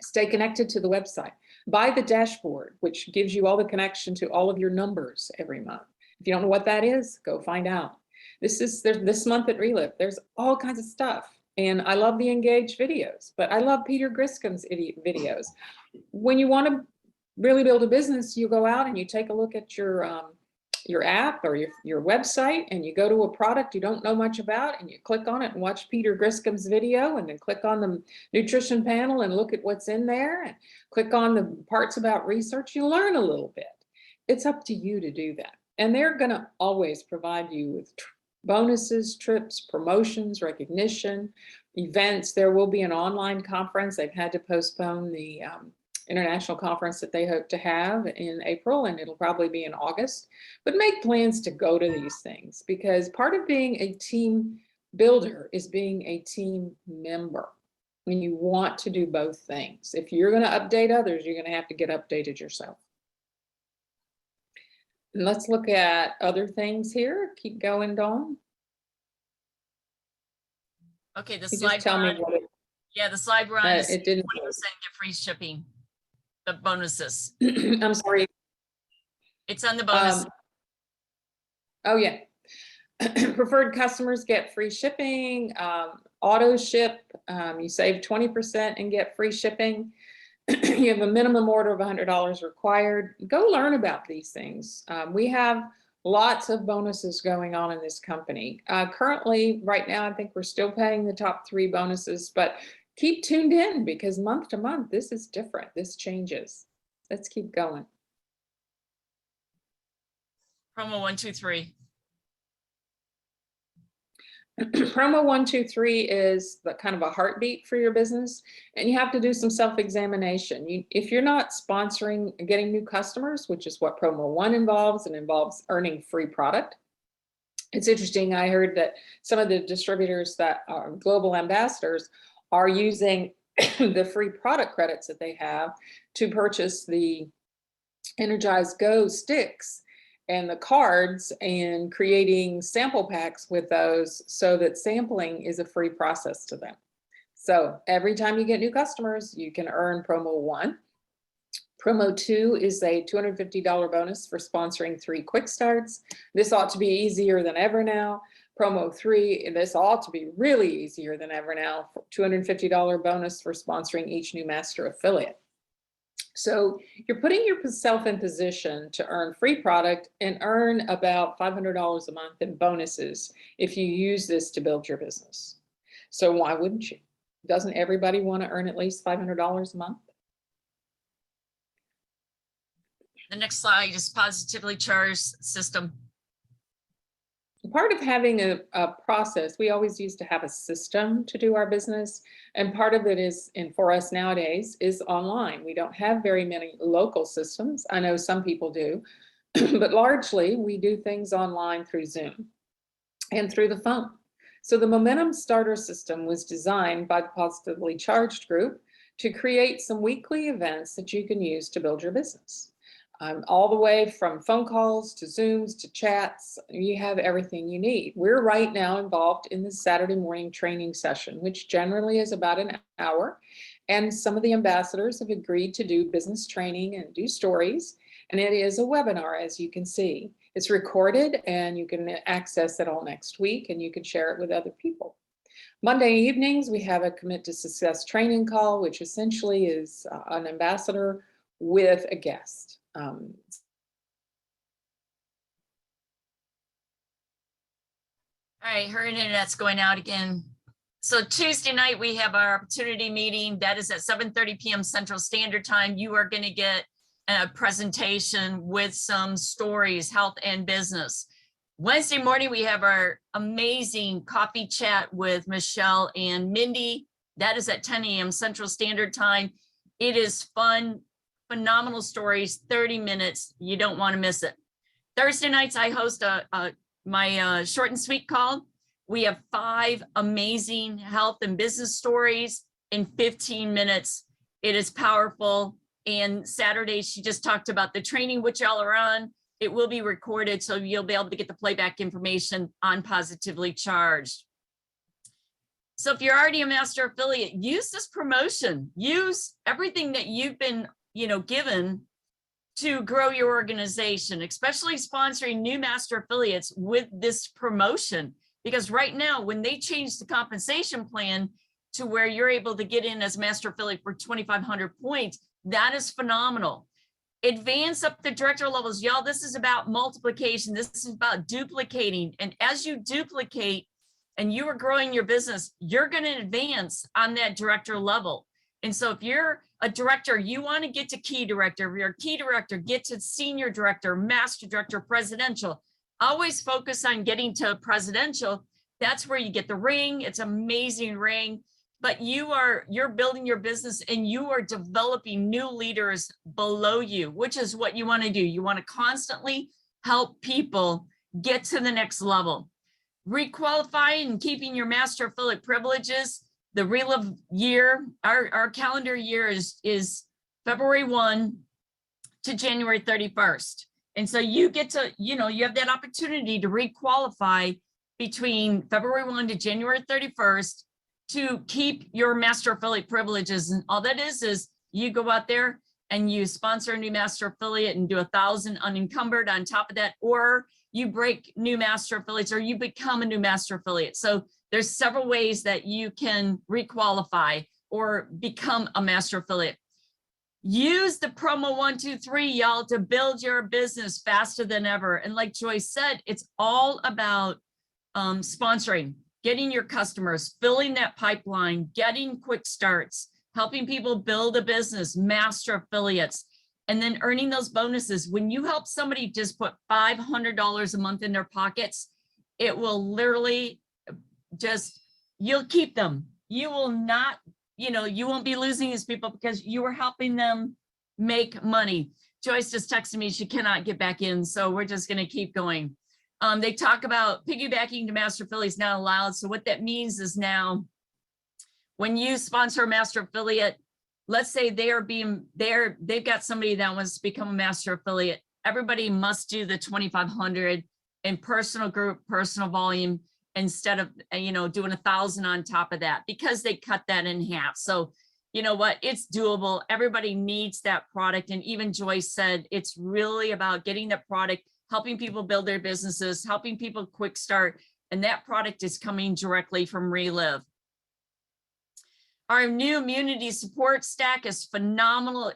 Stay connected to the website. Buy the dashboard, which gives you all the connection to all of your numbers every month. If you don't know what that is, go find out. This month at Relive, there's all kinds of stuff. And I love the engaged videos, but I love Peter Griscom's videos. When you want to really build a business, you go out and you take a look at your app or your website, and you go to a product you don't know much about, and you click on it and watch Peter Griscom's video, and then click on the nutrition panel and look at what's in there, and click on the parts about research. You learn a little bit. It's up to you to do that. And they're going to always provide you with bonuses, trips, promotions, recognition, events. There will be an online conference. They've had to postpone the international conference that they hope to have in April, and it'll probably be in August. But make plans to go to these things, because part of being a team builder is being a team member. And you want to do both things. If you're going to update others, you're going to have to get updated yourself. And let's look at other things here. Keep going, Dawn. Okay, the You slide just tell me what yeah, the slide we're on is it didn't. 20% get free shipping. The bonuses. I'm sorry. It's on the bonus. Oh yeah. Preferred customers get free shipping, auto ship. You save 20% and get free shipping. You have a minimum order of $100 required. Go learn about these things. We have lots of bonuses going on in this company. Currently, right now, I think we're still paying the top 3 bonuses, but keep tuned in, because month to month, this is different. This changes. Let's keep going. Promo 1, 2, 3. Promo 1, 2, 3 is the kind of a heartbeat for your business, and you have to do some self-examination. If you're not sponsoring and getting new customers, which is what Promo 1 involves, and involves earning free product. It's interesting, I heard that some of the distributors that are global ambassadors are using the free product credits that they have to purchase the Energized Go sticks and the cards, and creating sample packs with those, so that sampling is a free process to them. So every time you get new customers, you can earn Promo 1. Promo 2 is a $250 bonus for sponsoring 3 quick starts. This ought to be easier than ever now. Promo 3, this ought to be really easier than ever now. $250 bonus for sponsoring each new master affiliate. So you're putting yourself in position to earn free product and earn about $500 a month in bonuses if you use this to build your business. So why wouldn't you? Doesn't everybody want to earn at least $500 a month? The next slide is positively charged system. Part of having a process, we always used to have a system to do our business. And part of it is, and for us nowadays, is online. We don't have very many local systems. I know some people do, but largely we do things online through Zoom and through the phone. So the Momentum Starter System was designed by the Positively Charged group to create some weekly events that you can use to build your business. All the way from phone calls to Zooms to chats, you have everything you need. We're right now involved in the Saturday morning training session, which generally is about an hour. And some of the ambassadors have agreed to do business training and do stories. And it is a webinar, as you can see. It's recorded and you can access it all next week and you can share it with other people. Monday evenings, we have a Commit to Success training call, which essentially is an ambassador with a guest. All right, her internet's going out again. So Tuesday night, we have our opportunity meeting. That is at 7:30 p.m. Central Standard Time. You are going to get a presentation with some stories, health and business. Wednesday morning, we have our amazing coffee chat with Michelle and Mindy. That is at 10 a.m. Central Standard Time. It is fun, phenomenal stories, 30 minutes. You don't want to miss it. Thursday nights, I host my short and sweet call. We have 5 amazing health and business stories in 15 minutes. It is powerful. And Saturday, she just talked about the training, which y'all are on. It will be recorded, so you'll be able to get the playback information on Positively Charged. So if you're already a master affiliate, use this promotion. Use everything that you've been, given to grow your organization, especially sponsoring new master affiliates with this promotion. Because right now, when they change the compensation plan to where you're able to get in as master affiliate for 2,500 points, that is phenomenal. Advance up the director levels. Y'all, this is about multiplication. This is about duplicating. And as you duplicate and you are growing your business, you're going to advance on that director level. And so if you're a director, you want to get to key director. If you're a key director, get to senior director, master director, presidential. Always focus on getting to presidential. That's where you get the ring. It's an amazing ring, but you're building your business and you are developing new leaders below you, which is what you want to do. You want to constantly help people get to the next level. Requalifying and keeping your master affiliate privileges. The Relive year, our calendar year is February 1 to January 31st. And so you get to, you have that opportunity to requalify between February 1 to January 31st to keep your master affiliate privileges. And all that is you go out there and you sponsor a new master affiliate and do 1,000 unencumbered on top of that, or you break new master affiliates or you become a new master affiliate. So there's several ways that you can requalify or become a master affiliate. Use the promo 123, y'all, to build your business faster than ever. And like Joyce said, it's all about sponsoring, getting your customers, filling that pipeline, getting quick starts, helping people build a business, master affiliates, and then earning those bonuses. When you help somebody just put $500 a month in their pockets, it will literally you'll keep them. You will not, you won't be losing these people because you are helping them make money. Joyce just texted me, she cannot get back in. So we're just going to keep going. They talk about piggybacking to master affiliates not allowed. So what that means is now when you sponsor a master affiliate, let's say they've got somebody that wants to become a master affiliate. Everybody must do the 2,500 in personal group, personal volume, instead of, doing 1,000 on top of that, because they cut that in half. So you know what, it's doable. Everybody needs that product. And even Joyce said, it's really about getting that product, helping people build their businesses, helping people quick start. And that product is coming directly from Relive. Our new immunity support stack is phenomenal.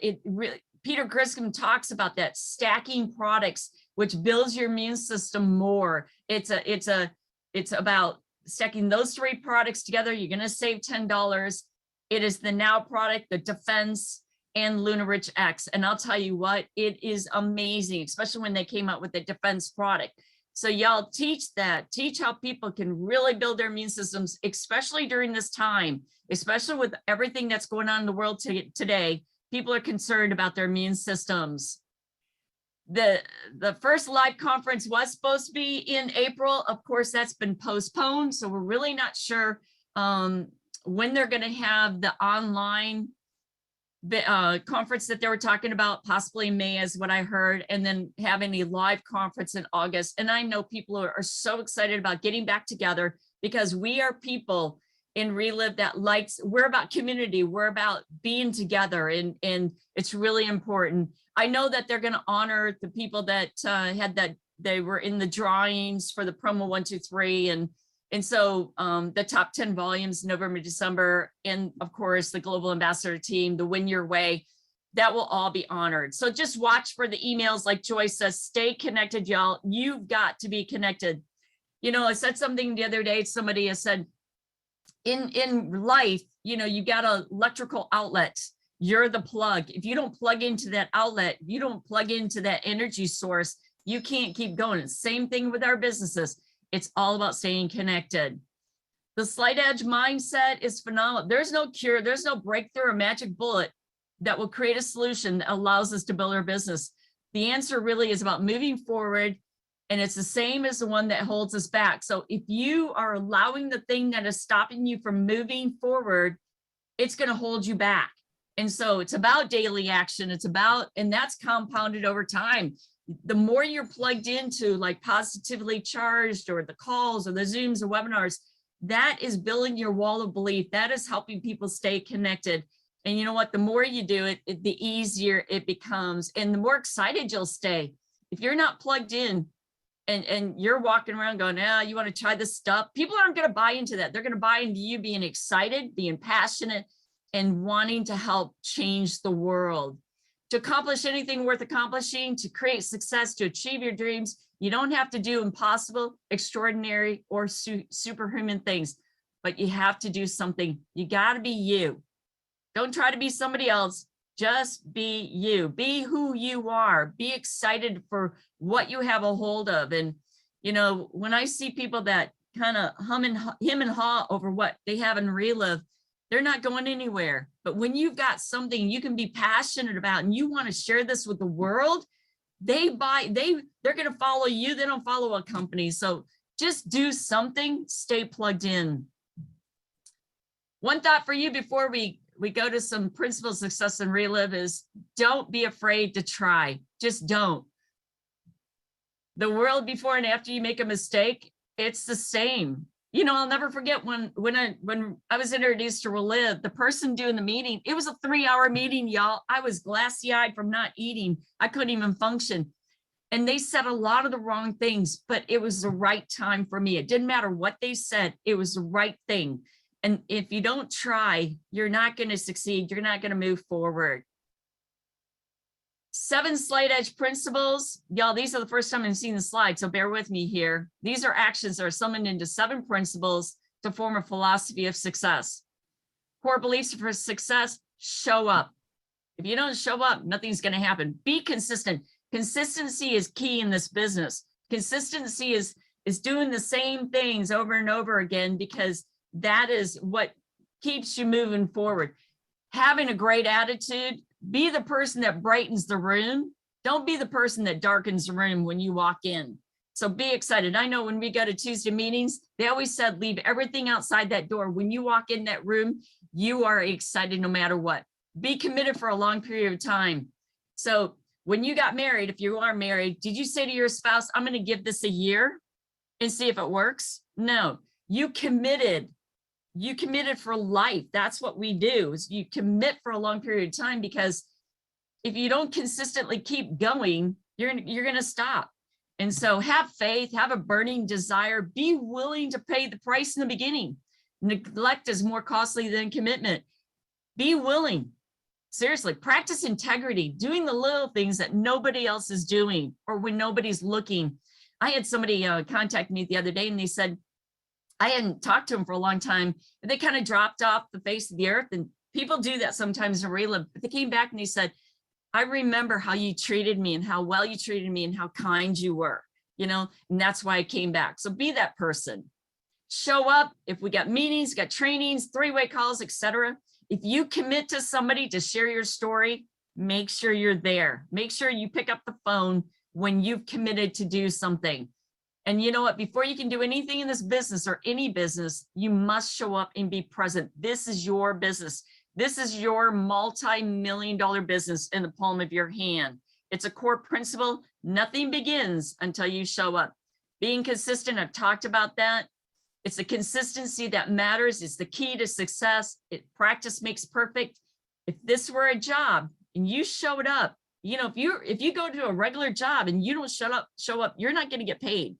Peter Griscom talks about that, stacking products, which builds your immune system more. It's about stacking those 3 products together. You're going to save $10. It is the Now product, the Defense, and LunaRich X. And I'll tell you what, it is amazing, especially when they came out with the Defense product. So y'all teach that, teach how people can really build their immune systems, especially during this time, especially with everything that's going on in the world today. People are concerned about their immune systems. The first live conference was supposed to be in April. Of course, that's been postponed. So we're really not sure when they're going to have the online conference that they were talking about, possibly in May is what I heard, and then having a live conference in August. And I know people are so excited about getting back together because we are people in Relive that likes, we're about community, we're about being together, and it's really important. I know that they're going to honor the people that had that, they were in the drawings for the promo 1, 2, 3, and so the top 10 volumes, November, December, and of course the global ambassador team, the Win Your Way, that will all be honored. So just watch for the emails. Like Joyce says, stay connected, y'all. You've got to be connected. You know, I said something the other day, somebody has said, in life, you know, you got an electrical outlet, you're the plug. If you don't plug into that outlet, you don't plug into that energy source, you can't keep going. Same thing with our businesses. It's all about staying connected. The slight edge mindset is phenomenal. There's no cure, there's no breakthrough or magic bullet that will create a solution that allows us to build our business. The answer really is about moving forward, and it's the same as the one that holds us back. So if you are allowing the thing that is stopping you from moving forward, it's going to hold you back. And so it's about daily action. It's about, and that's compounded over time. The more you're plugged into, like Positively Charged or the calls or the Zooms or webinars, that is building your wall of belief. That is helping people stay connected. And you know what? The more you do it, the easier it becomes, and the more excited you'll stay. If you're not plugged in and you're walking around going, you want to try this stuff, people aren't going to buy into that. They're going to buy into you being excited, being passionate, and wanting to help change the world. To accomplish anything worth accomplishing, to create success, to achieve your dreams, you don't have to do impossible, extraordinary, or superhuman things, but you have to do something. You got to be you. Don't try to be somebody else. Just be you. Be who you are. Be excited for what you have a hold of. And, you know, when I see people that kind of hum and haw over what they have in Relive, they're not going anywhere. But when you've got something you can be passionate about and you want to share this with the world, they're going to follow you. They don't follow a company. So just do something, stay plugged in. One thought for you before we go to some principles of success and Relive is, don't be afraid to try. Just don't. The world before and after you make a mistake, it's the same. You know, I'll never forget when I was introduced to Relive, the person doing the meeting, it was a 3-hour meeting, y'all. I was glassy-eyed from not eating. I couldn't even function. And they said a lot of the wrong things, but it was the right time for me. It didn't matter what they said. It was the right thing. And if you don't try, you're not going to succeed. You're not going to move forward. 7 slight edge principles. Y'all, these are the first time I've seen the slide, so bear with me here. These are actions that are summoned into 7 principles to form a philosophy of success. Core beliefs for success: show up. If you don't show up, nothing's going to happen. Be consistent. Consistency is key in this business. Consistency is doing the same things over and over again, because that is what keeps you moving forward. Having a great attitude. Be the person that brightens the room. Don't be the person that darkens the room when you walk in. So be excited. I know when we go to Tuesday meetings, they always said, leave everything outside that door. When you walk in that room, you are excited no matter what. Be committed for a long period of time. So when you got married, if you are married, did you say to your spouse, I'm going to give this a year and see if it works? No, you committed. You committed for life. That's what we do, is you commit for a long period of time, because if you don't consistently keep going, you're going to stop. And so have faith, have a burning desire, be willing to pay the price in the beginning. Neglect is more costly than commitment. Be willing. Seriously, practice integrity, doing the little things that nobody else is doing or when nobody's looking. I had somebody contact me the other day and they said, I hadn't talked to them for a long time, but they kind of dropped off the face of the earth. And people do that sometimes in Relive, but they came back and they said, I remember how you treated me and how well you treated me and how kind you were, you know, and that's why I came back. So be that person. Show up. If we got meetings, got trainings, 3-way calls, etc. If you commit to somebody to share your story, make sure you're there. Make sure you pick up the phone when you've committed to do something. And you know what, before you can do anything in this business or any business, you must show up and be present. This is your business. This is your multi-million-dollar business in the palm of your hand. It's a core principle. Nothing begins until you show up. Being consistent, I've talked about that. It's the consistency that matters. It's the key to success. Practice makes perfect. If this were a job and you showed up, you know, if you go to a regular job and you don't show up, you're not going to get paid.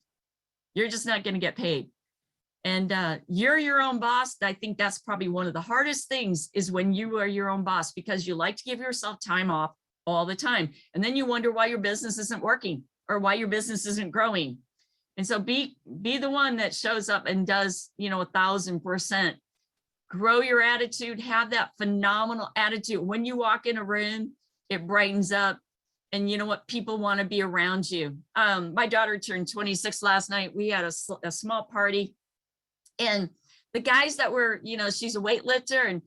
You're just not going to get paid. And you're your own boss. I think that's probably one of the hardest things, is when you are your own boss, because you like to give yourself time off all the time. And then you wonder why your business isn't working or why your business isn't growing. And so be the one that shows up and does, you know, 1000%. Grow your attitude, have that phenomenal attitude. When you walk in a room, it brightens up. And you know what? People want to be around you. My daughter turned 26 last night. We had a small party. And the guys that were, you know, she's a weightlifter, and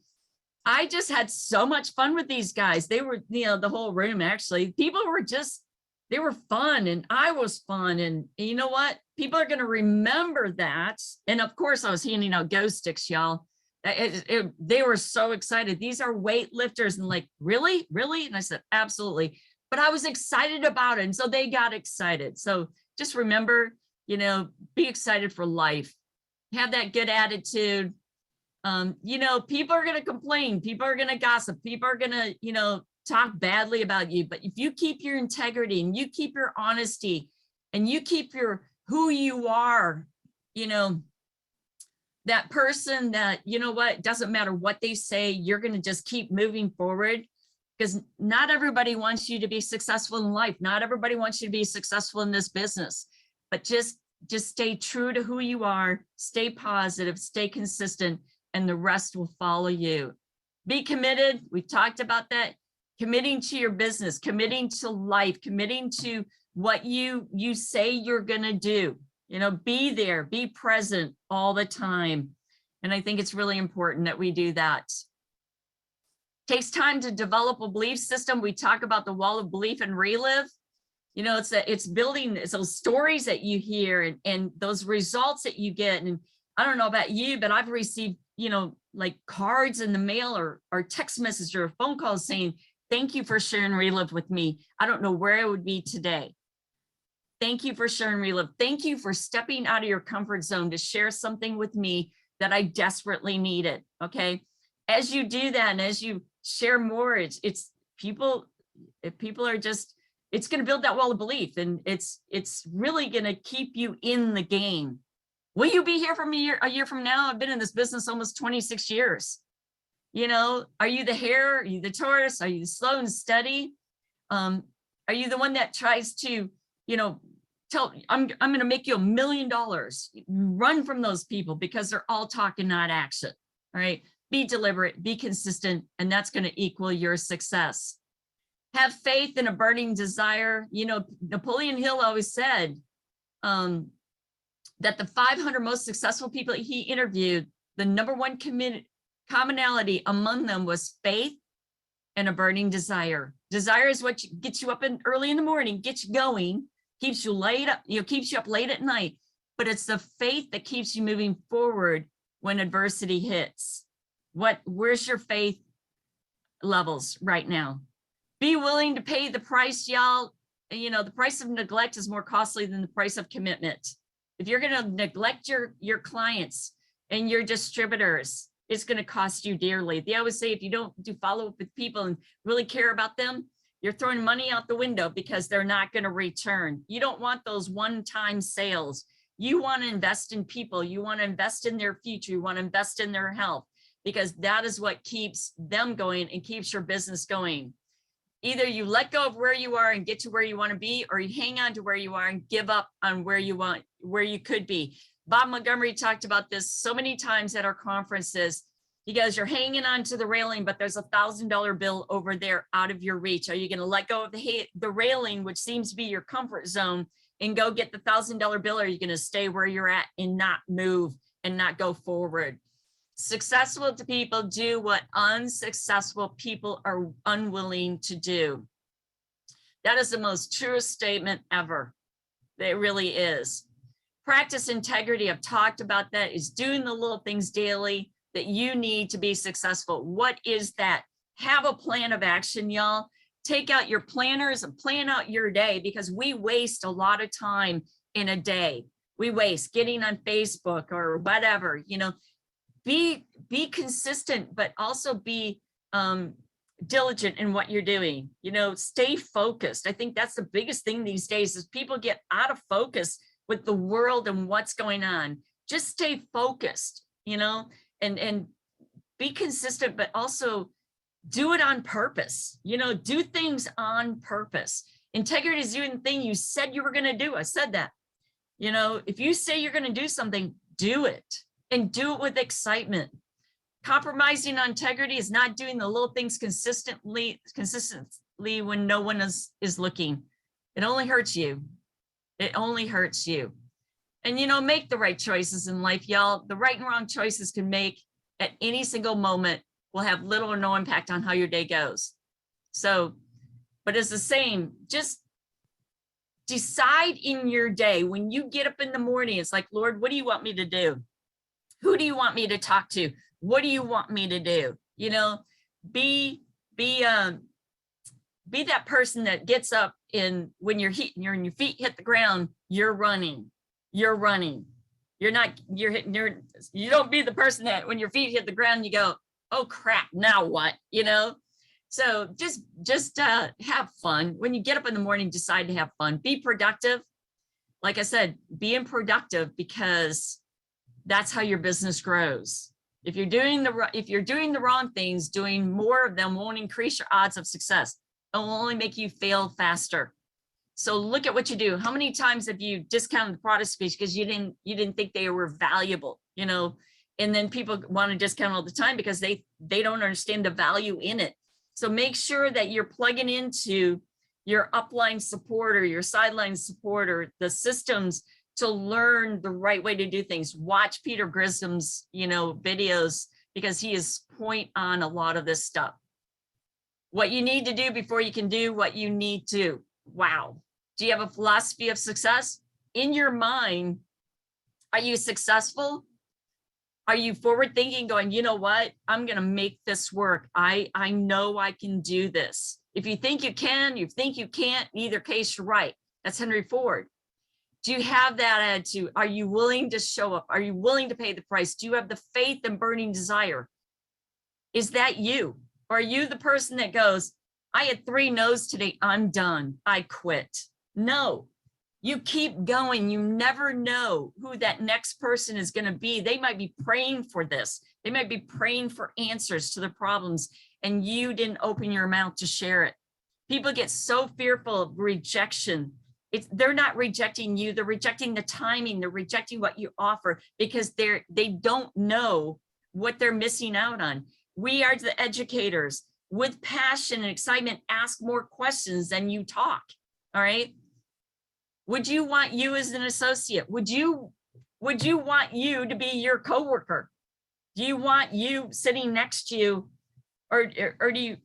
I just had so much fun with these guys. They were, you know, the whole room, actually, people were just, they were fun, and I was fun. And you know what? People are going to remember that. And of course, I was handing out go sticks, y'all. They were so excited. These are weightlifters, and like, really? And I said, absolutely. But I was excited about it. And so they got excited. So just remember, you know, be excited for life. Have that good attitude. You know, people are going to complain. People are going to gossip. People are going to, you know, talk badly about you. But if you keep your integrity and you keep your honesty and you keep your who you are, you know, that person that, you know what, doesn't matter what they say, you're going to just keep moving forward, because not everybody wants you to be successful in life. Not everybody wants you to be successful in this business, but just stay true to who you are, stay positive, stay consistent, and the rest will follow you. Be committed. We've talked about that. Committing to your business, committing to life, committing to what you say you're going to do. You know, be there, be present all the time. And I think it's really important that we do that. Takes time to develop a belief system. We talk about the wall of belief and relive. You know, it's building those stories that you hear and those results that you get. And I don't know about you, but I've received, you know, like cards in the mail or text messages or phone calls saying, thank you for sharing Relive with me. I don't know where I would be today. Thank you for sharing Relive. Thank you for stepping out of your comfort zone to share something with me that I desperately needed. Okay. As you do that, and as you share more, if people are just, it's going to build that wall of belief, and it's really going to keep you in the game. Will you be here from a year from now? I've been in this business almost 26 years. You know, are you the hare? Are you the tortoise? Are you the slow and steady? Are you the one that tries to, you know, I'm going to make you $1 million? Run from those people, because they're all talking, not action. All right. Be deliberate, be consistent, and that's going to equal your success. Have faith in a burning desire. You know, Napoleon Hill always said that the 500 most successful people he interviewed, the #1 commonality among them was faith and a burning desire. Desire is what gets you up early in the morning, gets you going, keeps you late up, you know, keeps you up late at night. But it's the faith that keeps you moving forward when adversity hits. Where's your faith levels right now? Be willing to pay the price, y'all. You know, the price of neglect is more costly than the price of commitment. If you're going to neglect your clients and your distributors, it's going to cost you dearly. They always say, if you don't do follow up with people and really care about them, you're throwing money out the window, because they're not going to return. You don't want those one-time sales. You want to invest in people. You want to invest in their future. You want to invest in their health, because that is what keeps them going and keeps your business going. Either you let go of where you are and get to where you want to be, or you hang on to where you are and give up on where you could be. Bob Montgomery talked about this so many times at our conferences. He goes, you're hanging on to the railing, but there's $1,000 bill over there out of your reach. Are you going to let go of the railing, which seems to be your comfort zone, and go get the $1,000 bill? Or are you going to stay where you're at and not move and not go forward? Successful people do what unsuccessful people are unwilling to do. That is the most truest statement ever. It really is. Practice integrity. I've talked about that. Is doing the little things daily that you need to be successful. What is that? Have a plan of action, y'all. Take out your planners and plan out your day, because we waste a lot of time in a day. we waste getting on Facebook or whatever, you know. Be consistent, but also be diligent in what you're doing. You know, stay focused. I think that's the biggest thing these days is people get out of focus with the world and what's going on. Just stay focused, you know, and be consistent, but also do it on purpose. You know, do things on purpose. Integrity is doing the thing you said you were going to do. I said that. You know, if you say you're going to do something, do it, and do it with excitement. Compromising on integrity is not doing the little things consistently when no one is looking. It only hurts you. It only hurts you. And, you know, make the right choices in life, y'all. The right and wrong choices can make at any single moment will have little or no impact on how your day goes. So, but it's the same, just decide in your day when you get up in the morning, it's like, Lord, what do you want me to do? Who do you want me to talk to? What do you want me to do? You know, be that person that gets up and when your feet hit the ground, you're running. You don't be the person that when your feet hit the ground, you go, oh crap, now what? You know? So just have fun. When you get up in the morning, decide to have fun. Be productive. Like I said, being productive because that's how your business grows. If you're doing the wrong things, doing more of them won't increase your odds of success. It will only make you fail faster. So look at what you do. How many times have you discounted the product because you didn't think they were valuable, you know? And then people want to discount all the time because they don't understand the value in it. So make sure that you're plugging into your upline support or your sideline support or the systems to learn the right way to do things. Watch Peter Grisham's, you know, videos because he is point on a lot of this stuff. What you need to do before you can do what you need to. Wow. Do you have a philosophy of success? In your mind, are you successful? Are you forward thinking going, you know what? I'm going to make this work. I know I can do this. If you think you can, you think you can't, in either case, you're right. That's Henry Ford. Do you have that attitude? Are you willing to show up? Are you willing to pay the price? Do you have the faith and burning desire? Is that you? Or are you the person that goes, I had 3 no's today. I'm done. I quit. No, you keep going. You never know who that next person is going to be. They might be praying for this. They might be praying for answers to their problems, and you didn't open your mouth to share it. People get so fearful of rejection. They're not rejecting you. They're rejecting the timing. They're rejecting what you offer because they don't know what they're missing out on. We are the educators. With passion and excitement, ask more questions than you talk. All right. Would you want you as an associate? Would you want you to be your coworker? Do you want you sitting next to you? Or do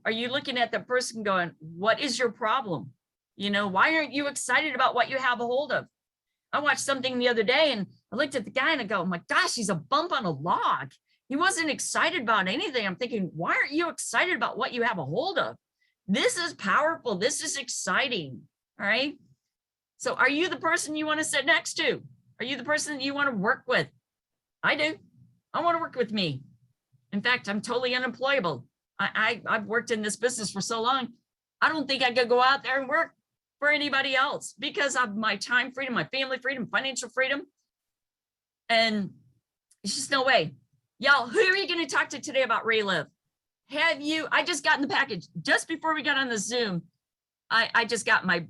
are you looking at the person going, what is your problem? You know, why aren't you excited about what you have a hold of? I watched something the other day and I looked at the guy and I go, oh my gosh, he's a bump on a log. He wasn't excited about anything. I'm thinking, why aren't you excited about what you have a hold of? This is powerful. This is exciting. All right. So are you the person you want to sit next to? Are you the person that you want to work with? I do. I want to work with me. In fact, I'm totally unemployable. I've worked in this business for so long. I don't think I could go out there and work for anybody else because of my time freedom, my family freedom, financial freedom. And it's just no way. Y'all, who are you going to talk to today about Relive? I just got in the package just before we got on the Zoom. I just got a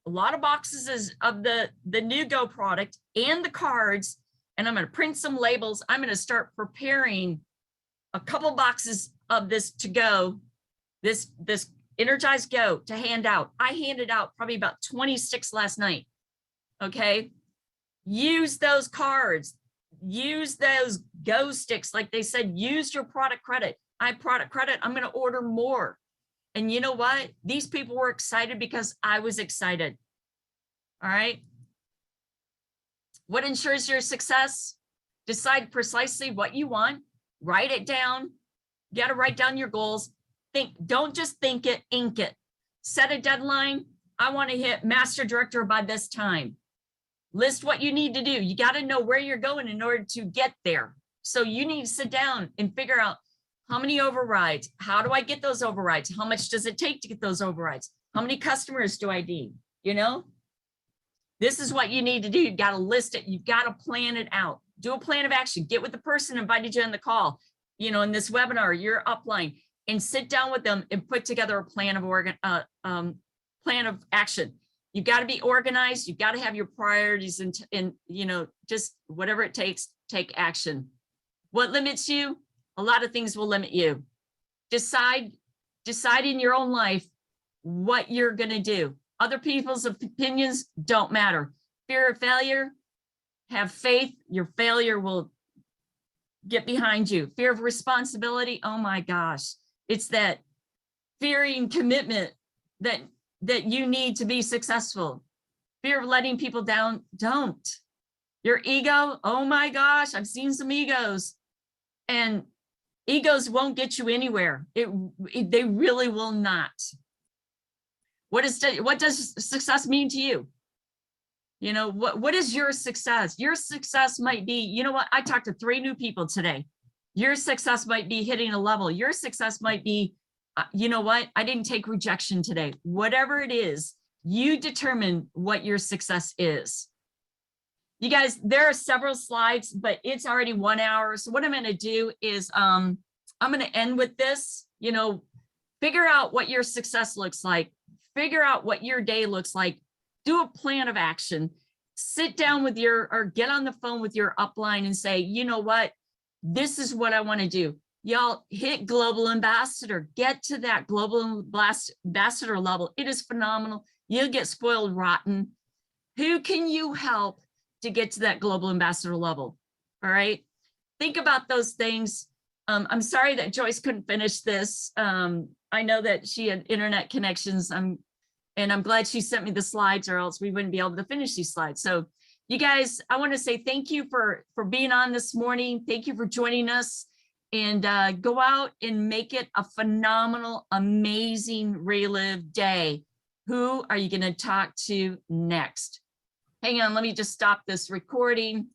lot of boxes of the new Go product and the cards, and I'm going to print some labels. I'm going to start preparing a couple boxes of this to go, this Energized Go to hand out. I handed out probably about 26 last night. Okay. Use those cards. Use those Go sticks. Like they said, use your product credit. I have product credit. I'm going to order more. And you know what? These people were excited because I was excited. All right. What ensures your success? Decide precisely what you want. Write it down. You got to write down your goals. Don't just think it, ink it. Set a deadline. I want to hit master director by this time. List what you need to do. You got to know where you're going in order to get there. So you need to sit down and figure out how many overrides, how do I get those overrides? How much does it take to get those overrides? How many customers do I need? You know, this is what you need to do. You've got to list it. You've got to plan it out. Do a plan of action. Get with the person who invited you on the call, you know, in this webinar, your upline, and sit down with them and put together a plan of action. You've got to be organized. You've got to have your priorities and, you know, just whatever it takes, take action. What limits you? A lot of things will limit you. Decide in your own life what you're going to do. Other people's opinions don't matter. Fear of failure, have faith. Your failure will get behind you. Fear of responsibility. Oh my gosh. It's that fearing commitment that you need to be successful. Fear of letting people down. Don't. Your ego. Oh my gosh. I've seen some egos, and egos won't get you anywhere. They really will not. What does success mean to you? You know, what is your success? Your success might be, you know what? I talked to 3 new people today. Your success might be hitting a level. Your success might be, you know what? I didn't take rejection today. Whatever it is, you determine what your success is. You guys, there are several slides, but it's already 1 hour. So what I'm going to do is I'm going to end with this. You know, figure out what your success looks like. Figure out what your day looks like. Do a plan of action. Sit down with or get on the phone with your upline and say, you know what? This is what I want to do. Y'all hit global ambassador. Get to that global ambassador level. It is phenomenal. You'll get spoiled rotten. Who can you help to get to that global ambassador level? All right. Think about those things. I'm sorry that Joyce couldn't finish this. I know that she had internet connections. And I'm glad she sent me the slides, or else we wouldn't be able to finish these slides. So you guys, I want to say thank you for being on this morning. Thank you for joining us, and go out and make it a phenomenal, amazing Relive day. Who are you going to talk to next? Hang on, let me just stop this recording.